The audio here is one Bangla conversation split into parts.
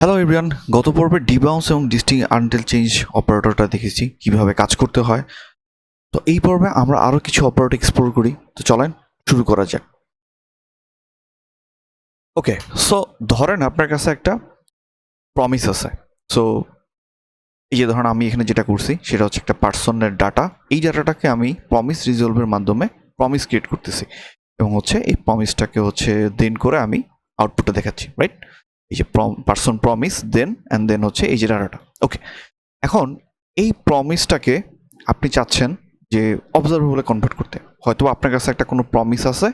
হ্যালো এভরিওয়ান, গত পর্বে ডিবাউন্স এবং ডিস্টিং আনটিল চেঞ্জ অপারেটরটা দেখেছি কিভাবে কাজ করতে হয়। তো এই পর্বে আমরা আরো কিছু অপারেটর এক্সপ্লোর করি। তো চলেন শুরু করা যাক। ওকে, সো ধরেন আপনার কাছে একটা প্রমিস আছে। সো এই যে ধরেন আমি এখানে যেটা করছি সেটা হচ্ছে একটা পার্সনের ডাটা। এই ডাটাটাকে আমি প্রমিস রিজলভের মাধ্যমে প্রমিস ক্রিয়েট করতেছি এবং হচ্ছে এই প্রমিসটাকে হচ্ছে দেন করে আমি আউটপুটটা দেখাচ্ছি, রাইট? এই যে পার্সন প্রমিস দেন হচ্ছে এই যে ডাটাটা। ওকে, এখন এই প্রমিসটাকে আপনি চাচ্ছেন যে অবজারভেবলে কনভার্ট করতে। হয়তো আপনার কাছে একটা কোনো প্রমিস আছে,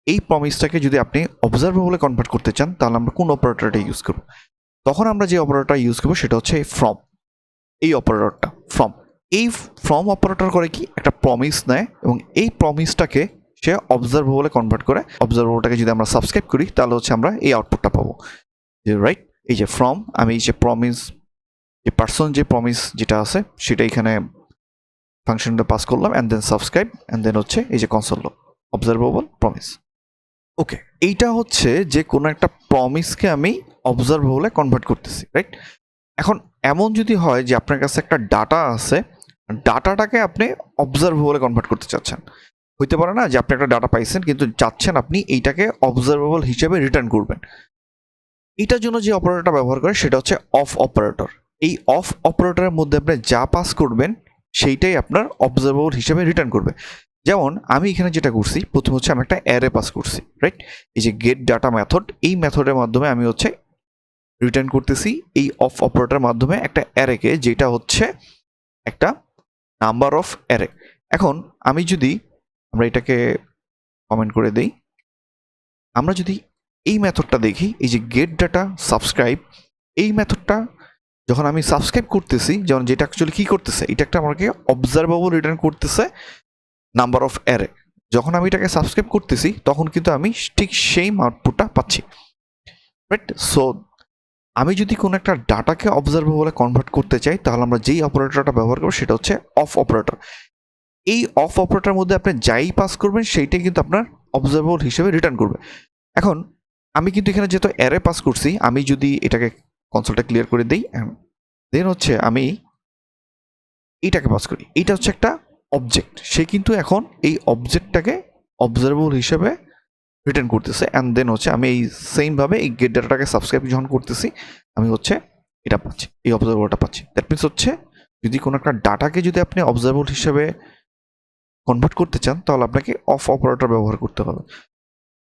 এই প্রমিসটাকে যদি আপনি অবজারভেবলে কনভার্ট করতে চান তাহলে আমরা কোন অপারেটরটা ইউজ করব? তখন আমরা যে অপারেটরটা ইউজ করবো সেটা হচ্ছে ফ্রম। এই অপারেটরটা ফ্রম, এই ফ্রম অপারেটর করে কি একটা প্রমিস নেয় এবং এই প্রমিসটাকে সে অবজারভেবলে কনভার্ট করে। অবজারভেবলটাকে যদি আমরা সাবস্ক্রাইব করি তাহলে হচ্ছে আমরা এই আউটপুটটা পাবো, যে রাইট। এই যে ফ্রম, আমি এই যে প্রমিস, যে পার্সন যে প্রমিস যেটা আছে সেটা এখানে ফাংশনটা পাস করলাম and then subscribe and then হচ্ছে এই যে কনসোল অবজারভেবল প্রমিস। ওকে, এইটা হচ্ছে যে কোনো একটা প্রমিসকে আমি অবজারভেবলে কনভার্ট করতেছি, রাইট? এখন এমন যদি হয় যে আপনার কাছে একটা ডাটা আছে, ডাটাটাকে আপনি অবজারভেবলে কনভার্ট করতে চাচ্ছেন, হইতে পারে না যে আপনি একটা ডাটা পাইছেন কিন্তু চাচ্ছেন আপনি এইটাকে অবজারভেবল হিসেবে রিটার্ন করবেন। এটার জন্য যে অপারেটরটা ব্যবহার করে সেটা হচ্ছে অফ অপারেটর। এই অফ অপারেটরের মধ্যে আপনি যা পাস করবেন সেইটাই আপনার অবজারভেবল হিসেবে রিটার্ন করবে। যেমন আমি এখানে যেটা করছি, প্রথম হচ্ছে আমি একটা অ্যারে পাস করছি, রাইট? এই যে গেট ডাটা মেথড, এই মেথডের মাধ্যমে আমি হচ্ছে রিটার্ন করতেছি এই অফ অপারেটরের মাধ্যমে একটা অ্যারেকে, যেটা হচ্ছে একটা নাম্বার অফ অ্যারে। এখন আমি যদি আমরা এটাকে কমেন্ট করে দেই, আমরা যদি এই মেথডটা দেখি, এই যে গেট ডাটা সাবস্ক্রাইব, এই মেথডটা যখন আমি সাবস্ক্রাইব করতেছি, যেমন যেটা অ্যাকচুয়ালি কি করতেছে, এটা একটা আমাকে অবজারভেবল রিটার্ন করতেছে নাম্বার অফ অ্যারে। যখন আমি এটাকে সাবস্ক্রাইব করতেছি তখন কিন্তু আমি ঠিক সেই আউটপুটটা পাচ্ছি, রাইট? সো আমি যদি কোনো একটা ডাটাকে অবজারভেবলে কনভার্ট করতে চাই তাহলে আমরা যেই অপারেটরটা ব্যবহার করবো সেটা হচ্ছে অফ অপারেটর। এই অফ অপারেটরের মধ্যে আপনি যাই পাস করবেন সেইটাই কিন্তু আপনার অবজারভেবল হিসেবে রিটার্ন করবে। এখন আমি কিন্তু এখানে যেহেতু অ্যারে পাস করছি, আমি যদি এটাকে কনসোলটা ক্লিয়ার করে দিই, দেন হচ্ছে আমি এইটাকে পাস করি, এইটা হচ্ছে একটা অবজেক্ট। সে কিন্তু এখন এই অবজেক্টটাকে অবজারভেবল হিসেবে রিটার্ন করতেছে অ্যান্ড দেন হচ্ছে আমি এই সেমভাবে এই গেট ডাটাটাকে সাবস্ক্রাইব যখন করতেছি আমি হচ্ছে এটা পাচ্ছি, এই অবজারভেবলটা পাচ্ছি। দ্যাট মিনস হচ্ছে যদি কোনো একটা ডাটাকে যদি আপনি অবজারভেবল হিসেবে কনভার্ট করতে চান তাহলে আপনাকে অফ অপারেটর ব্যবহার করতে হবে।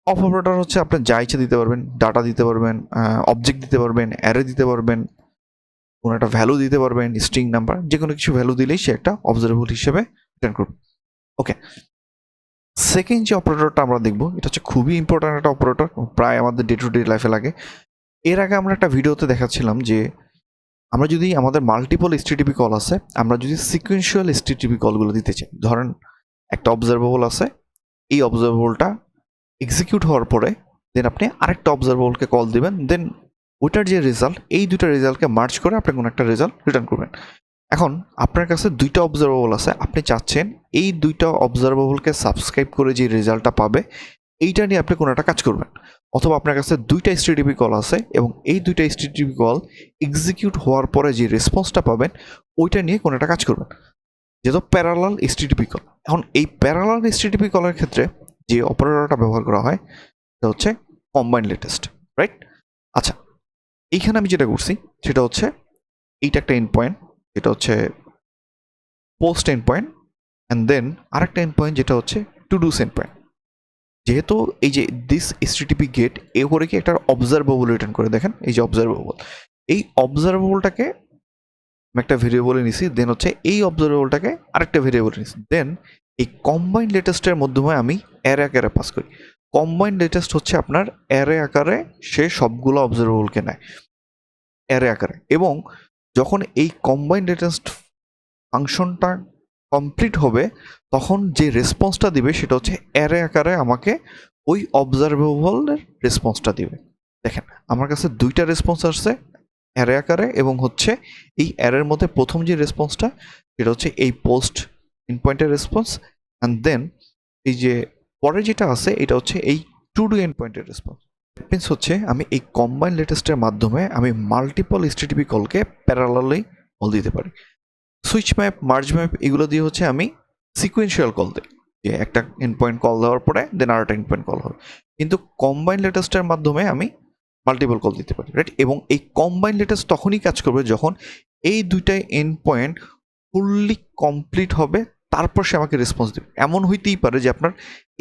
অফ অপারেটর হচ্ছে আপনি যা ইচ্ছা দিতে পারবেন, ডাটা দিতে পারবেন, অবজেক্ট দিতে পারবেন, অ্যারে দিতে পারবেন, কোনো একটা ভ্যালু দিতে পারবেন, স্ট্রিং নাম্বার, যে কোনো কিছু ভ্যালু দিলেই সে একটা অবজারভেবল হিসেবে রিটার্ন করবে। ওকে, সেকেন্ড যে অপারেটরটা আমরা দেখবো, এটা হচ্ছে খুবই ইম্পর্ট্যান্ট একটা অপারেটর, প্রায় আমাদের ডে টু ডে লাইফে লাগে। এর আগে আমরা একটা ভিডিওতে দেখাচ্ছিলাম যে আমরা যদি আমাদের মাল্টিপল এসটিটিপি কল আছে, আমরা যদি সিকুয়েন্সিয়াল এসটিটিপি কলগুলো দিতে চাই, ধরেন একটা অবজারভেবল আছে, এই অবজারভেবলটা এক্সিকিউট হওয়ার পরে দেন আপনি আরেকটা অবজারভেবলকে কল দিবেন, দেন ওইটার যে রেজাল্ট, এই দুইটা রেজাল্টকে মার্চ করে আপনি কোনো একটা রেজাল্ট রিটার্ন করবেন। এখন আপনার কাছে দুইটা অবজারভেবল আছে, আপনি চাচ্ছেন এই দুইটা অবজারভেবলকে সাবস্ক্রাইব করে যে রেজাল্টটা পাবে এইটা নিয়ে আপনি কোনো একটা কাজ করবেন। অথবা আপনার কাছে দুইটা এসটিটিপি কল আছে এবং এই দুইটা এসটিটিপি কল এক্সিকিউট হওয়ার পরে যে রেসপন্সটা পাবেন ওইটা নিয়ে কোনো একটা কাজ করবেন, যেহেতু প্যারালাল এসটিটিপি কল। এখন এই প্যারালাল এসটিটিপি কলের ক্ষেত্রে যে অপারেটরটা ব্যবহার করা হয় সেটা হচ্ছে CombineLatest, রাইট? আচ্ছা, এইখানে আমি যেটা করছি সেটা হচ্ছে এইটা একটা এন্ড পয়েন্ট, যেটা হচ্ছে post end point, and then আরেকটা এন্ড পয়েন্ট যেটা হচ্ছে টু ডুস এন্ড পয়েন্ট। যেহেতু এই যে দিস HTTP গেট এ করে কি একটা অবজারভেবল রিটার্ন করে, দেখেন এই যে অবজারভেবল, এই অবজারভেবলটাকে আমি একটা ভেরিয়েবলে নিছি, দেন হচ্ছে এই অবজারভেবলটাকে আরেকটা ভেরিয়েবলে নিছি, দেন এই CombineLatest-এর মাধ্যমে আমি অ্যারে আকারে পাস করি। CombineLatest হচ্ছে আপনার অ্যারে আকারে সে সবগুলো অবজারভেবলকে নেয় অ্যারে আকারে, এবং যখন এই CombineLatest ফাংশনটা কমপ্লিট হবে তখন যে রেসপন্সটা দিবে সেটা হচ্ছে অ্যারে আকারে আমাকে ওই অবজারভেবলের রেসপন্সটা দিবে। দেখেন আমার কাছে দুইটা রেসপন্স আসছে অ্যারে আকারে, এবং হচ্ছে এই অ্যারের মধ্যে প্রথম যে রেসপন্সটা সেটা হচ্ছে এই পোস্ট ইন পয়েন্টের রেসপন্স, অ্যান্ড দেন এই যে পরে যেটা আছে এটা হচ্ছে এই টু ডু এন্ড পয়েন্টের রেসপন্স। মিনস হচ্ছে আমি এই কম্বাইন লেটেস্টের মাধ্যমে আমি মাল্টিপল HTTP কলকে প্যারালালি কল দিতে পারি। সুইচ ম্যাপ, মার্জ ম্যাপ এগুলো দিয়ে হচ্ছে আমি সিকুয়েন্সিয়াল কল দিই, যে একটা এন্ড পয়েন্ট কল দেওয়ার পরে দেন আরেকটা এন্ড পয়েন্ট কল হবে। কিন্তু কম্বাইন লেটেস্টের মাধ্যমে আমি মাল্টিপল কল দিতে পারি, রাইট? এবং এই কম্বাইন লেটেস্ট তখনই কাজ করবে যখন এই দুইটাই এন্ড পয়েন্ট ফুললি কমপ্লিট হবে, তারপর সে আমাকে রেসপন্স দেবে। এমন হইতেই পারে যে আপনার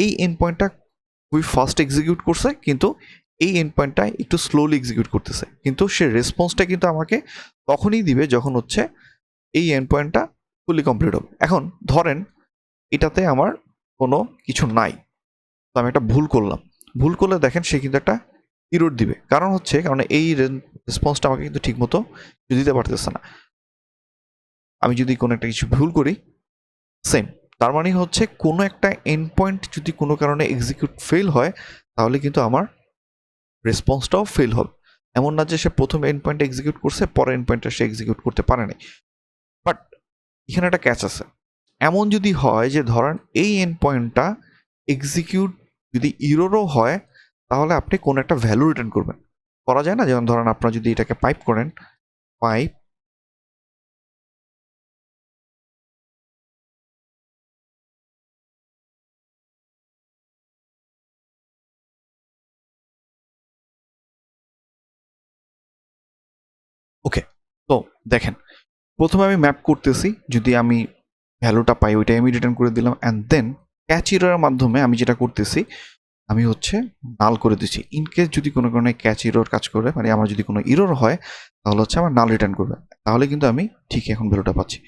এই এন্ড পয়েন্টটা খুবই ফাস্ট এক্সিকিউট করছে, কিন্তু এই এন্ড পয়েন্টটা একটু স্লোলি এক্সিকিউট করতেছে, কিন্তু সে রেসপন্সটা কিন্তু আমাকে তখনই দিবে যখন হচ্ছে এই এন্ড পয়েন্টটা ফুলি কমপ্লিট হবে। এখন ধরেন এটাতে আমার কোনো কিছু নাই, তো আমি একটা ভুল করলাম, ভুল করলে দেখেন সে কিন্তু একটা ইরর দিবে, কারণ এই রেসপন্সটা আমাকে কিন্তু ঠিক মতো দিতে পারতেছে না। আমি যদি কোনো একটা কিছু ভুল করি, সেম, তার মানে হচ্ছে কোনো একটা এন্ড পয়েন্ট যদি কোনো কারণে এক্সিকিউট ফেল হয়, তাহলে কিন্তু আমার রেসপন্সটাও ফেল হবে। এমন না যে সে প্রথম এন্ড পয়েন্ট এক্সিকিউট করছে, পরের এন্ড পয়েন্টটা সে এক্সিকিউট করতে পারে নাই। বাট এখানে একটা ক্যাচ আছে। এমন যদি হয় যে ধরেন এই এন্ড পয়েন্টটা এক্সিকিউট যদি ইররও হয়, তাহলে আপনি কোনো একটা ভ্যালু রিটার্ন করবেন। করা যায় না? যেমন ধরেন আপনারা যদি এটাকে পাইপ করেন, পাইপ ওকে, তো দেখেন প্রথমে আমি ম্যাপ করতেছি, যদি আমি ভ্যালুটা পাই ওইটাই আমি রিটার্ন করে দিলাম, অ্যান্ড দেন ক্যাচ ইররের মাধ্যমে আমি যেটা করতেছি, আমি হচ্ছে নাল করে দিচ্ছি। ইন কেস যদি কোনো কারণে ক্যাচ ইরর কাজ করে, মানে আমার যদি কোনো ইরর হয়, তাহলে হচ্ছে আমার নাল রিটার্ন করবে, তাহলে কিন্তু আমি ঠিক এখন ভ্যালুটা পাচ্ছি।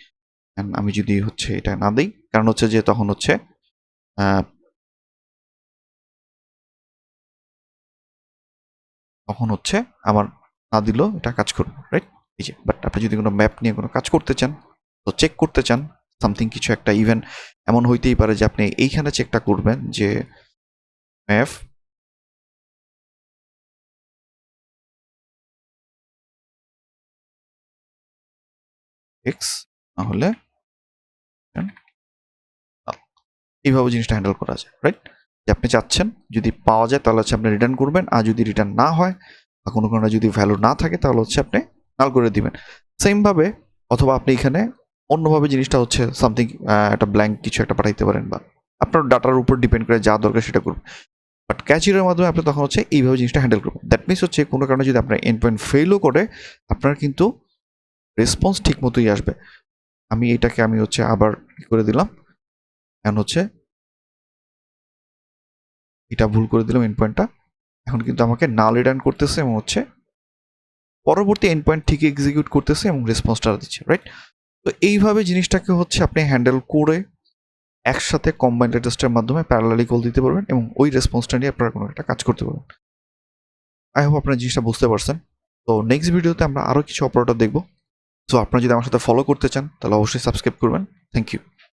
অ্যান্ড আমি যদি হচ্ছে এটা না দিই, কারণ হচ্ছে যে তখন হচ্ছে আমার না দিলেও এটা কাজ করবে, রাইট? এই যে, বাট আপনি যদি কোনো ম্যাপ নিয়ে কোনো কাজ করতে চান, তো চেক করতে চান সামথিং কিছু একটা, ইভেন এমন হইতেই পারে যে আপনি এইখানে চেকটা করবেন যে ম্যাপ এক্স না হলে এইভাবে জিনিসটা হ্যান্ডেল করা যায়, রাইট? যে আপনি চাচ্ছেন যদি পাওয়া যায় তাহলে হচ্ছে আপনি রিটার্ন করবেন, আর যদি রিটার্ন না হয় বা কোনো কারণে যদি ভ্যালু না থাকে তাহলে হচ্ছে আপনি নাল করে দিবেন। সেমভাবে অথবা আপনি এখানে অন্যভাবে জিনিসটা হচ্ছে সামথিং একটা ব্ল্যাঙ্ক কিছু একটা পাঠাইতে পারেন, বা আপনার ডাটার উপর ডিপেন্ড করে যা দরকার সেটা করবেন। বাট ক্যাচিরের মাধ্যমে আপনি তখন হচ্ছে এইভাবে জিনিসটা হ্যান্ডেল করবেন। দ্যাট মিনস হচ্ছে কোনো কারণে যদি আপনার এন্ড পয়েন্ট ফেলও করে, আপনার কিন্তু রেসপন্স ঠিক মতোই আসবে। আমি হচ্ছে আবার করে দিলাম, এখন হচ্ছে এটা ভুল করে দিলাম এন্ড পয়েন্টটা, এখন কিন্তু আমাকে নাল রিটার্ন করতেছে এবং হচ্ছে পরবর্তী এন্ড পয়েন্ট ঠিক এক্সিকিউট করতেছে এবং রেসপন্সটা দিচ্ছে, রাইট? তো এইভাবে জিনিসটাকে হচ্ছে আপনি হ্যান্ডেল করে একসাথে কম্বাইন্ড টেস্টের মাধ্যমে প্যারালালি কল দিতে পারবেন এবং ওই রেসপন্সটা নিয়ে আপনারা কোনো একটা কাজ করতে পারবেন। আই হোপ আপনারা জিনিসটা বুঝতে পারছেন। তো নেক্সট ভিডিওতে আমরা আরও কিছু অপারেটর দেখব। সো আপনারা যদি আমার সাথে ফলো করতে চান তাহলে অবশ্যই সাবস্ক্রাইব করবেন। Thank you.